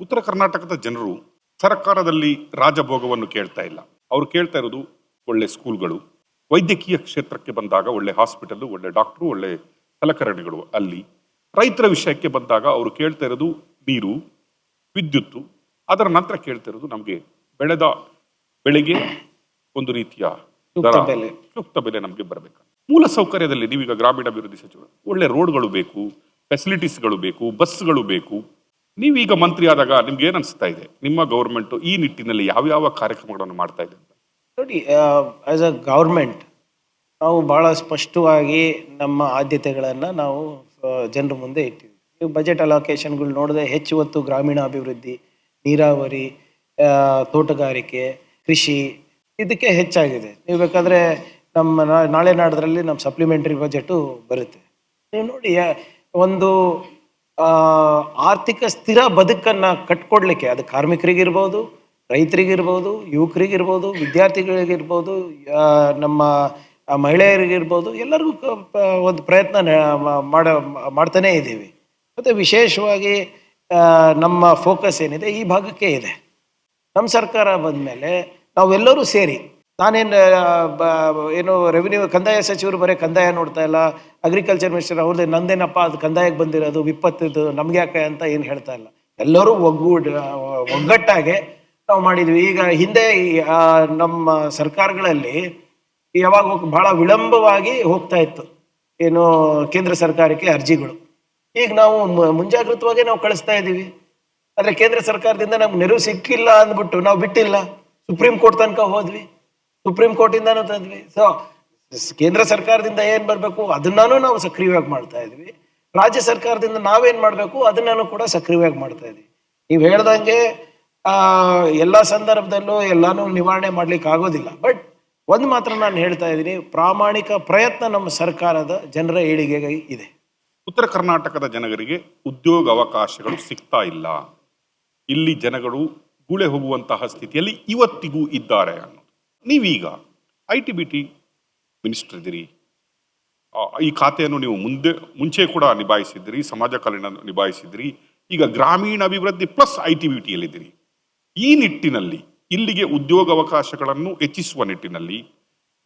ಉತ್ತರ ಕರ್ನಾಟಕದ ಜನರು ಸರ್ಕಾರದಲ್ಲಿ ರಾಜಭೋಗವನ್ನು ಕೇಳ್ತಾ ಇಲ್ಲ. ಅವರು ಕೇಳ್ತಾ ಇರೋದು ಒಳ್ಳೆ ಸ್ಕೂಲ್ಗಳು, ವೈದ್ಯಕೀಯ ಕ್ಷೇತ್ರಕ್ಕೆ ಬಂದಾಗ ಒಳ್ಳೆ ಹಾಸ್ಪಿಟಲ್, ಒಳ್ಳೆ ಡಾಕ್ಟ್ರು, ಒಳ್ಳೆ ಸಲಕರಣೆಗಳು. ಅಲ್ಲಿ ರೈತರ ವಿಷಯಕ್ಕೆ ಬಂದಾಗ ಅವರು ಕೇಳ್ತಾ ಇರೋದು ನೀರು, ವಿದ್ಯುತ್ತು. ಅದರ ನಂತರ ಕೇಳ್ತಾ ಇರೋದು ನಮಗೆ ಬೆಳೆದ ಬೆಳೆಗೆ ಒಂದು ರೀತಿಯ ಸೂಕ್ತ ಬೆಲೆ. ಸೂಕ್ತ ಬೆಲೆ ನಮಗೆ ಬರಬೇಕು. ಮೂಲ ಸೌಕರ್ಯದಲ್ಲಿ ನೀವೀಗ ಗ್ರಾಮೀಣಾಭಿವೃದ್ಧಿ ಸಚಿವರು, ಒಳ್ಳೆ ರೋಡ್ಗಳು ಬೇಕು, ಫೆಸಿಲಿಟೀಸ್ಗಳು ಬೇಕು, ಬಸ್ಗಳು ಬೇಕು. ನೀವೀಗ ಮಂತ್ರಿ ಆದಾಗ ನಿಮ್ಗೆ ಏನ್ ಅನಿಸ್ತಾ ಇದೆ, ನಿಮ್ಮ ಗೌರ್ಮೆಂಟ್ ಈ ನಿಟ್ಟಿನಲ್ಲಿ ಯಾವ್ಯಾವ ಕಾರ್ಯಕ್ರಮಗಳನ್ನು ಮಾಡ್ತಾ ಇದೆ ಅಂತ? ನೋಡಿ, ಆಸ್ ಅ ಗೌರ್ಮೆಂಟ್ ನಾವು ಭಾಳ ಸ್ಪಷ್ಟವಾಗಿ ನಮ್ಮ ಆದ್ಯತೆಗಳನ್ನು ನಾವು ಜನರ ಮುಂದೆ ಇಟ್ಟಿದ್ದೀವಿ. ನೀವು ಬಜೆಟ್ ಅಲೋಕೇಶನ್ಗಳು ನೋಡಿದ್ರೆ ಹೆಚ್ಚು ಹೊತ್ತು ಗ್ರಾಮೀಣ ಅಭಿವೃದ್ಧಿ, ನೀರಾವರಿ, ತೋಟಗಾರಿಕೆ, ಕೃಷಿ ಇದಕ್ಕೆ ಹೆಚ್ಚಾಗಿದೆ. ನೀವು ಬೇಕಾದರೆ ನಮ್ಮ ನಾಳೆ ನಾಡದ್ರಲ್ಲಿ ನಮ್ಮ ಸಪ್ಲಿಮೆಂಟರಿ ಬಜೆಟು ಬರುತ್ತೆ. ನೀವು ನೋಡಿ, ಒಂದು ಆರ್ಥಿಕ ಸ್ಥಿರ ಬದುಕನ್ನು ಕಟ್ಕೊಡ್ಲಿಕ್ಕೆ ಅದು ಕಾರ್ಮಿಕರಿಗಿರ್ಬೋದು, ರೈತರಿಗಿರ್ಬೋದು, ಯುವಕರಿಗಿರ್ಬೋದು, ವಿದ್ಯಾರ್ಥಿಗಳಿಗಿರ್ಬೋದು, ನಮ್ಮ ಮಹಿಳೆಯರಿಗಿರ್ಬೋದು, ಎಲ್ಲರಿಗೂ ಒಂದು ಪ್ರಯತ್ನ ಮಾಡ್ತಾನೇ ಇದ್ದೀವಿ. ಮತ್ತು ವಿಶೇಷವಾಗಿ ನಮ್ಮ ಫೋಕಸ್ ಏನಿದೆ ಈ ಭಾಗಕ್ಕೆ ಇದೆ. ನಮ್ಮ ಸರ್ಕಾರ ಬಂದ ಮೇಲೆ ನಾವೆಲ್ಲರೂ ಸೇರಿ, ನಾನೇನು ಏನು ರೆವಿನ್ಯೂ ಕಂದಾಯ ಸಚಿವರು ಬರೀ ಕಂದಾಯ ನೋಡ್ತಾ ಇಲ್ಲ, ಅಗ್ರಿಕಲ್ಚರ್ ಮಿನಿಸ್ಟರ್ ಅವ್ರದ್ದು ನಂದೇನಪ್ಪ ಅದು ಕಂದಾಯಕ್ಕೆ ಬಂದಿರೋದು ವಿಪತ್ತಿದ್ದು ನಮ್ಗೆ ಯಾಕೆ ಅಂತ ಏನು ಹೇಳ್ತಾ ಇಲ್ಲ. ಎಲ್ಲರೂ ಒಗ್ಗಟ್ಟಾಗೆ ನಾವು ಮಾಡಿದ್ವಿ. ಈಗ ಹಿಂದೆ ನಮ್ಮ ಸರ್ಕಾರಗಳಲ್ಲಿ ಯಾವಾಗ ಬಹಳ ವಿಳಂಬವಾಗಿ ಹೋಗ್ತಾ ಇತ್ತು ಏನು ಕೇಂದ್ರ ಸರ್ಕಾರಕ್ಕೆ ಅರ್ಜಿಗಳು. ಈಗ ನಾವು ಮುಂಜಾಗ್ರತವಾಗಿ ನಾವು ಕಳಿಸ್ತಾ ಇದ್ದೀವಿ. ಆದರೆ ಕೇಂದ್ರ ಸರ್ಕಾರದಿಂದ ನಮ್ಗೆ ನೆರವು ಸಿಕ್ಕಿಲ್ಲ ಅಂದ್ಬಿಟ್ಟು ನಾವು ಬಿಟ್ಟಿಲ್ಲ, ಸುಪ್ರೀಂ ಕೋರ್ಟ್ ತನಕ ಹೋದ್ವಿ, ಸುಪ್ರೀಂ ಕೋರ್ಟಿಂದಾನು ತಂದ್ವಿ. ಸೊ ಕೇಂದ್ರ ಸರ್ಕಾರದಿಂದ ಏನು ಬರಬೇಕು ಅದನ್ನಾನು ನಾವು ಸಕ್ರಿಯವಾಗಿ ಮಾಡ್ತಾ ಇದ್ವಿ. ರಾಜ್ಯ ಸರ್ಕಾರದಿಂದ ನಾವೇನು ಮಾಡಬೇಕು ಅದನ್ನಾನು ಕೂಡ ಸಕ್ರಿಯವಾಗಿ ಮಾಡ್ತಾ ಇದ್ವಿ. ನೀವು ಹೇಳ್ದಂಗೆ ಎಲ್ಲ ಸಂದರ್ಭದಲ್ಲೂ ಎಲ್ಲಾನು ನಿವಾರಣೆ ಮಾಡ್ಲಿಕ್ಕೆ ಆಗೋದಿಲ್ಲ. ಬಟ್ ಒಂದು ಮಾತ್ರ ನಾನು ಹೇಳ್ತಾ ಇದ್ದೀನಿ, ಪ್ರಾಮಾಣಿಕ ಪ್ರಯತ್ನ ನಮ್ಮ ಸರ್ಕಾರದ ಜನರ ಏಳಿಗೆಗೆ ಇದೆ. ಉತ್ತರ ಕರ್ನಾಟಕದ ಜನರಿಗೆ ಉದ್ಯೋಗ ಅವಕಾಶಗಳು ಸಿಗ್ತಾ ಇಲ್ಲ, ಇಲ್ಲಿ ಜನಗಳು ಗುಳೆ ಹೋಗುವಂತಹ ಸ್ಥಿತಿಯಲ್ಲಿ ಇವತ್ತಿಗೂ ಇದ್ದಾರೆ ಅನ್ನೋದು. ನೀವೀಗ IT-BT ಮಿನಿಸ್ಟರ್ ಇದ್ದೀರಿ, ಈ ಖಾತೆಯನ್ನು ನೀವು ಮುಂಚೆ ಕೂಡ ನಿಭಾಯಿಸಿದ್ದೀರಿ, ಸಮಾಜ ಕಲ್ಯಾಣ ನಿಭಾಯಿಸಿದ್ದೀರಿ. ಈಗ ಗ್ರಾಮೀಣ ಅಭಿವೃದ್ಧಿ ಪ್ಲಸ್ IT-BTಯಲ್ಲಿದ್ದೀರಿ. ಈ ನಿಟ್ಟಿನಲ್ಲಿ ಇಲ್ಲಿಗೆ ಉದ್ಯೋಗ ಅವಕಾಶಗಳನ್ನು ಹೆಚ್ಚಿಸುವ ನಿಟ್ಟಿನಲ್ಲಿ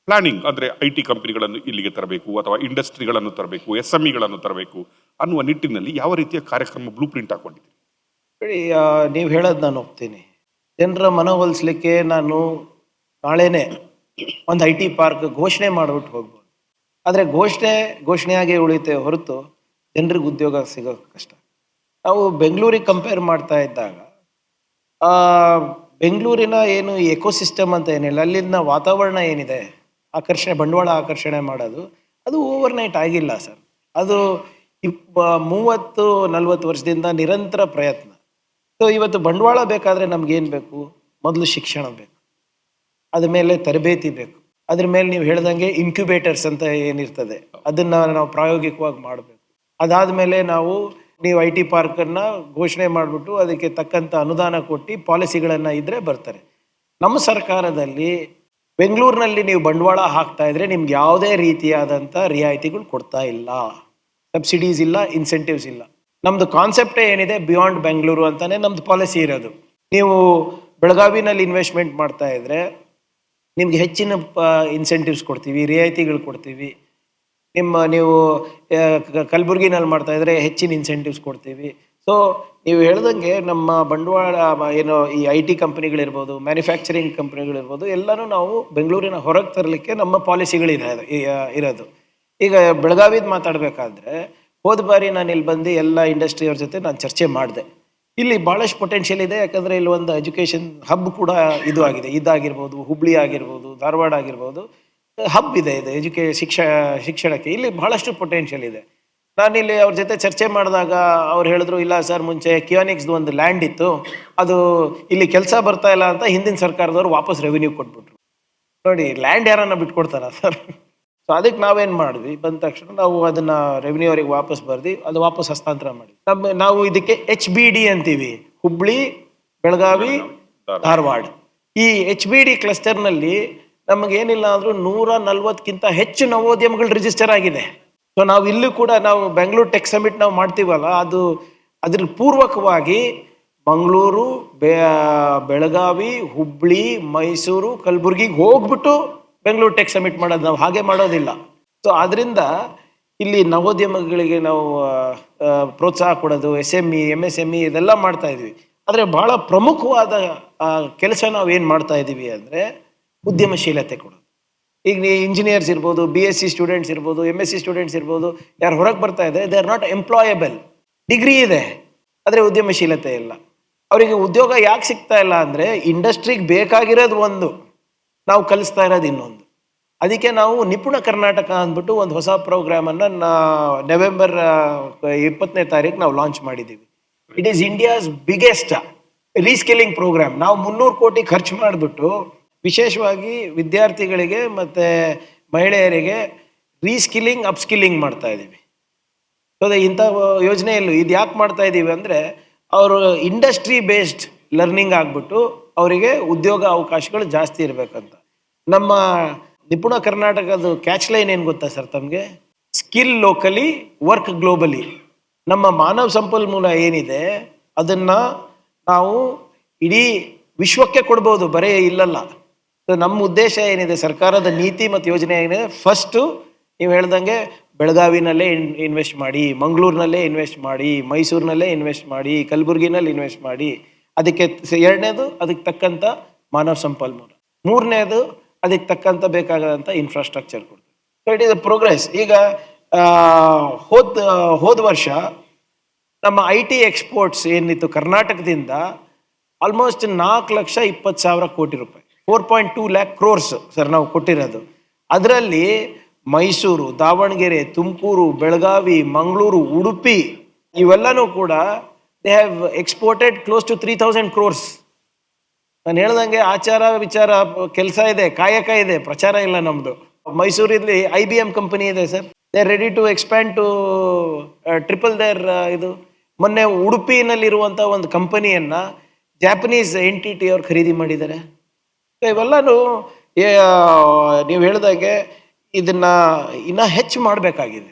ಪ್ಲಾನಿಂಗ್, ಅಂದರೆ IT ಕಂಪನಿಗಳನ್ನು ಇಲ್ಲಿಗೆ ತರಬೇಕು ಅಥವಾ ಇಂಡಸ್ಟ್ರಿಗಳನ್ನು ತರಬೇಕು, SMEಗಳನ್ನು ತರಬೇಕು ಅನ್ನುವ ನಿಟ್ಟಿನಲ್ಲಿ ಯಾವ ರೀತಿಯ ಕಾರ್ಯಕ್ರಮ ಬ್ಲೂ ಪ್ರಿಂಟ್ ಹಾಕೊಂಡಿದ್ದೀರಿ? ನೀವು ಹೇಳೋದು ನಾನು ಒಪ್ತೀನಿ. ಜನರ ಮನವೊಲಿಸ್ಲಿಕ್ಕೆ ನಾನು ನಾಳೆನೇ ಒಂದು IT ಪಾರ್ಕ್ ಘೋಷಣೆ ಮಾಡಿಬಿಟ್ಟು ಹೋಗ್ಬೋದು. ಆದರೆ ಘೋಷಣೆಯಾಗಿ ಉಳಿತೆ ಹೊರತು ಜನರಿಗೆ ಉದ್ಯೋಗ ಸಿಗೋದು ಕಷ್ಟ. ನಾವು ಬೆಂಗಳೂರಿಗೆ ಕಂಪೇರ್ ಮಾಡ್ತಾ ಇದ್ದಾಗ ಬೆಂಗಳೂರಿನ ಏನು ಎಕೋಸಿಸ್ಟಮ್ ಅಂತ ಏನಿಲ್ಲ, ಅಲ್ಲಿನ ವಾತಾವರಣ ಏನಿದೆ, ಬಂಡವಾಳ ಆಕರ್ಷಣೆ ಮಾಡೋದು ಅದು ಓವರ್ನೈಟ್ ಆಗಿಲ್ಲ ಸರ್. ಅದು 30-40 ವರ್ಷದಿಂದ ನಿರಂತರ ಪ್ರಯತ್ನ. ಸೊ ಇವತ್ತು ಬಂಡವಾಳ ಬೇಕಾದರೆ ನಮ್ಗೇನು ಬೇಕು? ಮೊದಲು ಶಿಕ್ಷಣ ಬೇಕು, ಅದ ಮೇಲೆ ತರಬೇತಿ ಬೇಕು, ಅದ್ರ ಮೇಲೆ ನೀವು ಹೇಳ್ದಂಗೆ ಇನ್ಕ್ಯುಬೇಟರ್ಸ್ ಅಂತ ಏನಿರ್ತದೆ ಅದನ್ನು ನಾವು ಪ್ರಾಯೋಗಿಕವಾಗಿ ಮಾಡಬೇಕು. ಅದಾದಮೇಲೆ ನೀವು IT ಪಾರ್ಕನ್ನು ಘೋಷಣೆ ಮಾಡಿಬಿಟ್ಟು ಅದಕ್ಕೆ ತಕ್ಕಂಥ ಅನುದಾನ ಕೊಟ್ಟು ಪಾಲಿಸಿಗಳನ್ನು ಇದ್ದರೆ ಬರ್ತಾರೆ. ನಮ್ಮ ಸರ್ಕಾರದಲ್ಲಿ ಬೆಂಗಳೂರಿನಲ್ಲಿ ನೀವು ಬಂಡವಾಳ ಹಾಕ್ತಾ ಇದ್ರೆ ನಿಮ್ಗೆ ಯಾವುದೇ ರೀತಿಯಾದಂಥ ರಿಯಾಯಿತಿಗಳು ಕೊಡ್ತಾ ಇಲ್ಲ, ಸಬ್ಸಿಡೀಸ್ ಇಲ್ಲ, ಇನ್ಸೆಂಟಿವ್ಸ್ ಇಲ್ಲ. ನಮ್ಮದು ಕಾನ್ಸೆಪ್ಟೇ ಏನಿದೆ, ಬಿಯಾಂಡ್ ಬೆಂಗಳೂರು ಅಂತಾನೆ ನಮ್ಮದು ಪಾಲಿಸಿ ಇರೋದು. ನೀವು ಬೆಳಗಾವಿನಲ್ಲಿ ಇನ್ವೆಸ್ಟ್ಮೆಂಟ್ ಮಾಡ್ತಾ ಇದ್ರೆ ನಿಮ್ಗೆ ಹೆಚ್ಚಿನ ಇನ್ಸೆಂಟಿವ್ಸ್ ಕೊಡ್ತೀವಿ, ರಿಯಾಯಿತಿಗಳು ಕೊಡ್ತೀವಿ. ನೀವು ಕಲಬುರಗಿನಲ್ಲಿ ಮಾಡ್ತಾ ಇದ್ರೆ ಹೆಚ್ಚಿನ ಇನ್ಸೆಂಟಿವ್ಸ್ ಕೊಡ್ತೀವಿ. ಸೊ ನೀವು ಹೇಳ್ದಂಗೆ ನಮ್ಮ ಬಂಡವಾಳ ಏನು ಈ IT ಕಂಪನಿಗಳಿರ್ಬೋದು, ಮ್ಯಾನುಫ್ಯಾಕ್ಚರಿಂಗ್ ಕಂಪ್ನಿಗಳಿರ್ಬೋದು, ಎಲ್ಲನೂ ನಾವು ಬೆಂಗಳೂರಿನ ಹೊರಗೆ ತರಲಿಕ್ಕೆ ನಮ್ಮ ಪಾಲಿಸಿಗಳಿದೆ ಇರೋದು. ಈಗ ಬೆಳಗಾವಿದು ಮಾತಾಡಬೇಕಾದ್ರೆ ಹೋದ ಬಾರಿ ನಾನು ಇಲ್ಲಿ ಬಂದು ಎಲ್ಲ ಇಂಡಸ್ಟ್ರಿಯವ್ರ ಜೊತೆ ನಾನು ಚರ್ಚೆ ಮಾಡಿದೆ. ಇಲ್ಲಿ ಭಾಳಷ್ಟು ಪೊಟೆನ್ಷಿಯಲ್ ಇದೆ, ಯಾಕಂದರೆ ಇಲ್ಲಿ ಒಂದು ಎಜುಕೇಷನ್ ಹಬ್ ಕೂಡ ಆಗಿದೆ. ಇದಾಗಿರ್ಬೋದು, ಹುಬ್ಳಿ ಆಗಿರ್ಬೋದು, ಧಾರವಾಡ ಆಗಿರ್ಬೋದು, ಹಬ್ ಇದೆ. ಇದು ಶಿಕ್ಷಣಕ್ಕೆ ಇಲ್ಲಿ ಬಹಳಷ್ಟು ಪೊಟೆನ್ಷಿಯಲ್ ಇದೆ. ನಾನಿಲ್ಲಿ ಅವ್ರ ಜೊತೆ ಚರ್ಚೆ ಮಾಡಿದಾಗ ಅವ್ರು ಹೇಳಿದ್ರು, ಇಲ್ಲ ಸರ್, ಮುಂಚೆ ಕಿಯಾನಿಕ್ಸ್ದು ಒಂದು ಲ್ಯಾಂಡ್ ಇತ್ತು, ಅದು ಇಲ್ಲಿ ಕೆಲಸ ಬರ್ತಾ ಇಲ್ಲ ಅಂತ ಹಿಂದಿನ ಸರ್ಕಾರದವ್ರು ವಾಪಸ್ ರೆವಿನ್ಯೂ ಕೊಟ್ಬಿಟ್ರು. ನೋಡಿ, ಲ್ಯಾಂಡ್ ಯಾರನ್ನ ಬಿಟ್ಕೊಡ್ತಾರ ಸರ್? ಸೊ ಅದಕ್ಕೆ ನಾವೇನು ಮಾಡಿದ್ವಿ, ಬಂದ ತಕ್ಷಣ ನಾವು ಅದನ್ನು ರೆವಿನ್ಯೂ ಅವರಿಗೆ ವಾಪಸ್ ಬರ್ದು ಅದು ವಾಪಸ್ ಹಸ್ತಾಂತರ ಮಾಡಿ ನಾವು ಇದಕ್ಕೆ HBD ಅಂತೀವಿ, ಹುಬ್ಳಿ, ಬೆಳಗಾವಿ, ಧಾರವಾಡ. ಈ HBD ಕ್ಲಸ್ಟರ್ನಲ್ಲಿ ನಮಗೇನಿಲ್ಲ ಅಂದರೂ 140ಕ್ಕಿಂತ ಹೆಚ್ಚು ನವೋದ್ಯಮಗಳು ರಿಜಿಸ್ಟರ್ ಆಗಿದೆ. ಸೊ ನಾವು ಇಲ್ಲೂ ಕೂಡ ನಾವು ಬೆಂಗಳೂರು ಟೆಕ್ ಸಮಿಟ್ ನಾವು ಮಾಡ್ತೀವಲ್ಲ, ಅದ್ರ ಪೂರ್ವಕವಾಗಿ ಮಂಗಳೂರು, ಬೆಳಗಾವಿ, ಹುಬ್ಳಿ, ಮೈಸೂರು, ಕಲಬುರ್ಗಿಗೆ ಹೋಗ್ಬಿಟ್ಟು ಬೆಂಗಳೂರು ಟೆಕ್ ಸಮಿಟ್ ಮಾಡೋದು. ನಾವು ಹಾಗೆ ಮಾಡೋದಿಲ್ಲ. ಸೊ ಅದರಿಂದ ಇಲ್ಲಿ ನವೋದ್ಯಮಗಳಿಗೆ ನಾವು ಪ್ರೋತ್ಸಾಹ ಕೊಡೋದು, SME, MSME ಇದೆಲ್ಲ ಮಾಡ್ತಾ ಇದ್ವಿ. ಆದರೆ ಬಹಳ ಪ್ರಮುಖವಾದ ಕೆಲಸ ನಾವು ಏನು ಮಾಡ್ತಾ ಇದ್ದೀವಿ ಅಂದರೆ ಉದ್ಯಮಶೀಲತೆ ಕೊಡೋದು. ಈಗ ಇಂಜಿನಿಯರ್ಸ್ ಇರ್ಬೋದು, BSc ಸ್ಟೂಡೆಂಟ್ಸ್ ಇರ್ಬೋದು, MSc ಸ್ಟೂಡೆಂಟ್ಸ್ ಇರ್ಬೋದು, ಯಾರು ಹೊರಗೆ ಬರ್ತಾ ಇದೆ, they are not employable. Degree ಇದೆ ಆದರೆ ಉದ್ಯಮಶೀಲತೆ ಇಲ್ಲ. ಅವರಿಗೆ ಉದ್ಯೋಗ ಯಾಕೆ ಸಿಗ್ತಾ ಇಲ್ಲ ಅಂದರೆ ಇಂಡಸ್ಟ್ರಿಗೆ ಬೇಕಾಗಿರೋದು ಒಂದು, ನಾವು ಕಲಿಸ್ತಾ ಇರೋದು ಇನ್ನೊಂದು. ಅದಕ್ಕೆ ನಾವು ನಿಪುಣ ಕರ್ನಾಟಕ ಅಂದ್ಬಿಟ್ಟು ಒಂದು ಹೊಸ ಪ್ರೋಗ್ರಾಮನ್ನು ನವೆಂಬರ್ 20ನೇ ತಾರೀಕು ನಾವು ಲಾಂಚ್ ಮಾಡಿದ್ದೀವಿ. It is India's biggest reskilling program. ನಾವು 300 ಕೋಟಿ ಖರ್ಚು ಮಾಡಿಬಿಟ್ಟು ವಿಶೇಷವಾಗಿ ವಿದ್ಯಾರ್ಥಿಗಳಿಗೆ ಮತ್ತು ಮಹಿಳೆಯರಿಗೆ ರೀಸ್ಕಿಲ್ಲಿಂಗ್, ಅಪ್ಸ್ಕಿಲ್ಲಿಂಗ್ ಮಾಡ್ತಾ ಇದ್ದೀವಿ. ಸೊ ಇಂಥ ಯೋಜನೆಯಲ್ಲೂ ಇದು ಯಾಕೆ ಮಾಡ್ತಾ ಇದ್ದೀವಿ ಅಂದರೆ ಅವರು ಇಂಡಸ್ಟ್ರಿ ಬೇಸ್ಡ್ ಲರ್ನಿಂಗ್ ಆಗಿಬಿಟ್ಟು ಅವರಿಗೆ ಉದ್ಯೋಗ ಅವಕಾಶಗಳು ಜಾಸ್ತಿ ಇರಬೇಕಂತ. ನಮ್ಮ ನಿಪುಣ ಕರ್ನಾಟಕದ ಕ್ಯಾಚ್ ಲೈನ್ ಏನು ಗೊತ್ತಾ ಸರ್ ತಮಗೆ? Skill locally, work globally. ನಮ್ಮ ಮಾನವ ಸಂಪನ್ಮೂಲ ಏನಿದೆ ಅದನ್ನು ನಾವು ಇಡೀ ವಿಶ್ವಕ್ಕೆ ಕೊಡ್ಬೋದು, ಬರೀ ಇಲ್ಲಲ್ಲ. ಸೊ ನಮ್ಮ ಉದ್ದೇಶ ಏನಿದೆ, ಸರ್ಕಾರದ ನೀತಿ ಮತ್ತು ಯೋಜನೆ ಏನಿದೆ, ಫಸ್ಟು ನೀವು ಹೇಳ್ದಂಗೆ ಬೆಳಗಾವಿನಲ್ಲೇ ಇನ್ವೆಸ್ಟ್ ಮಾಡಿ, ಮಂಗಳೂರಿನಲ್ಲೇ ಇನ್ವೆಸ್ಟ್ ಮಾಡಿ, ಮೈಸೂರಿನಲ್ಲೇ ಇನ್ವೆಸ್ಟ್ ಮಾಡಿ, ಕಲಬುರ್ಗಿನಲ್ಲಿ ಇನ್ವೆಸ್ಟ್ ಮಾಡಿ. ಅದಕ್ಕೆ ಎರಡನೇದು ಅದಕ್ಕೆ ತಕ್ಕಂಥ ಮಾನವ ಸಂಪನ್ಮೂಲ, ಮೂರನೇದು ಅದಕ್ಕೆ ತಕ್ಕಂಥ ಬೇಕಾಗದಂಥ ಇನ್ಫ್ರಾಸ್ಟ್ರಕ್ಚರ್ ಕೊಡ್ತೀವಿ. So it is a progress. ಈಗ ಹೋದ ವರ್ಷ ನಮ್ಮ IT ಎಕ್ಸ್ಪೋರ್ಟ್ಸ್ ಏನಿತ್ತು ಕರ್ನಾಟಕದಿಂದ ಆಲ್ಮೋಸ್ಟ್ 4,20,000 ಕೋಟಿ ರೂಪಾಯಿ, 4.2 lakh crores ಸರ್ ನಾವು ಕೊಟ್ಟಿರೋದು. ಅದರಲ್ಲಿ ಮೈಸೂರು, ದಾವಣಗೆರೆ, ತುಮಕೂರು, ಬೆಳಗಾವಿ, ಮಂಗಳೂರು, ಉಡುಪಿ ಇವೆಲ್ಲನೂ ಕೂಡ they have exported close to 3,000 crores. ನಾನು ಹೇಳ್ದಂಗೆ ಆಚಾರ ವಿಚಾರ ಕೆಲಸ ಇದೆ, ಕಾಯಕ ಇದೆ, ಪ್ರಚಾರ ಇಲ್ಲ ನಮ್ಮದು. ಮೈಸೂರಲ್ಲಿ IBM ಕಂಪನಿ ಇದೆ sir, they are ready to expand to triple there ಇದು. ಮೊನ್ನೆ ಉಡುಪಿನಲ್ಲಿರುವಂಥ ಒಂದು ಕಂಪನಿಯನ್ನು ಜಾಪನೀಸ್ ಎಂಟಿಟಿ ಅವ್ರು ಖರೀದಿ ಮಾಡಿದ್ದಾರೆ. ಇವೆಲ್ಲನೂ ನೀವು ಹೇಳಿದಾಗೆ ಇದನ್ನು ಇನ್ನೂ ಹೆಚ್ಚು ಮಾಡಬೇಕಾಗಿದೆ.